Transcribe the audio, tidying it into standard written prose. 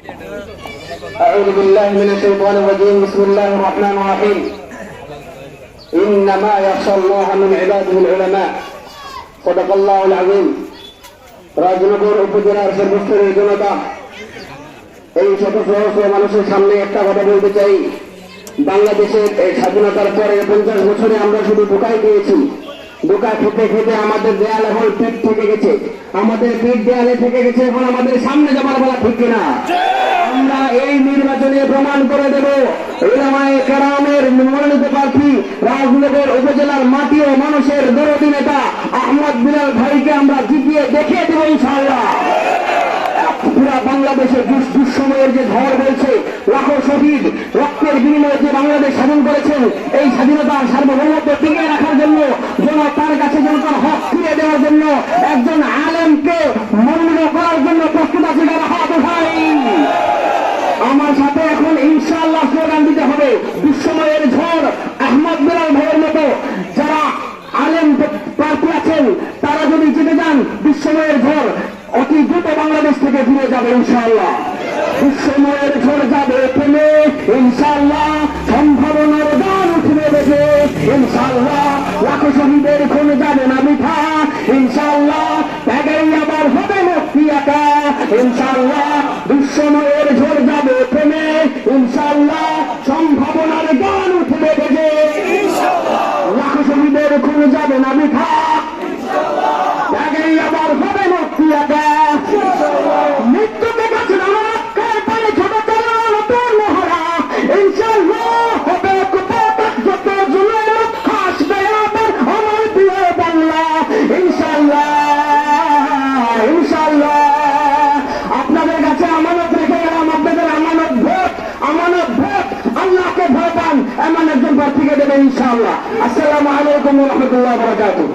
أعوذ بالله من الشيطان الرجيم. بسم الله الرحمن الرحيم. إنما يخشى الله من عباده العلماء. صدق الله العظيم. রাজনগর উপজেলার সর্বস্তরের জনতা, এই শত সহস্র মানুষের সামনে একটা কথা বলতে চাই। বাংলাদেশের এই স্বাধীনতার পরে 50 বছরে আমরা শুধু ধোঁকাই পেয়েছি। ধোঁকা খেতে খেতে আমাদের দেয়াল এখন পিঠ থেকে গেছে, আমাদের পিঠ দেয়ালে থেকে গেছে। এখন আমাদের সামনে যাবার বলা ঠিক কিনা? আমরা এই নির্বাচনে প্রমাণ করে দেব উলামায়ে কেরামের মনোনীত প্রার্থী, রাজনগর উপজেলার মাটি ও মানুষের দরদি নেতা আহমদ বিলাল ভাইকে আমরা জিতিয়ে দেখিয়ে দেব ইনশাআল্লাহ। পুরা বাংলাদেশের দুঃসময়ের যে ঝড় বলছে, লাখো শহীদ রক্তের বিনিময়ে যে বাংলাদেশ স্বাধীন করেছেন, এই স্বাধীনতার সার্বভৌমত্ব টিকিয়ে রাখার জন্য, জনতার কাছে জনতার হক ফিরে দেওয়ার জন্য একজন আলেমকে মনোনীত করার জন্য প্রস্তুত আছে যারা হাত উঠাই। আমার সাথে এখন ইনশাআল্লাহ স্লোগান দিতে হবে, দুঃসময়ের ঝড় আহমদ বিলাল ভাইয়ের মতো যারা আলেম প্রার্থী আছেন তারা যদি জিতে যান, দুঃসময়ের ঝড় অতি দ্রুত বাংলাদেশ থেকে ফিরে যাবে ইনশাআল্লাহ। দুঃসময়ের ঝড় যাবে থেমে ইনশাআল্লাহ, সম্ভাবনার গান উঠবে বেজে ইনশাআল্লাহ, লাখো শহীদের খুন যাবে না মিঠা ইনশাআল্লাহ, ত্যাগেই আবার হবে মুক্তি একা ইনশাআল্লাহ। দুঃসময়ের ঝড় যাবে থেমে ইনশাআল্লাহ, সম্ভাবনার গান উঠবে বেজে ইনশাআল্লাহ, লাখো শহীদের খুন যাবে না মিঠা ত্যাগেই আবার হবে মুক্তি একা। মৃত্যুকে কাছে পারে ছোট চলো নতুন মহড়া ইনশাআল্লাহ, হবে যত জুলাই আসবে আবার আমার প্রিয় বাংলা ইনশাআল্লাহ ইনশাআল্লাহ। আপনাদের কাছে আমানত রেখে গেলাম, আপনাদের আমানত ভোট আল্লাহকে ভয় পান এমন একজন প্রার্থীকে দেবেন ইনশাআল্লাহ। আসসালামু আলাইকুম ওয়া রাহমাতুল্লাহি ওয়া বারাকাতুহু।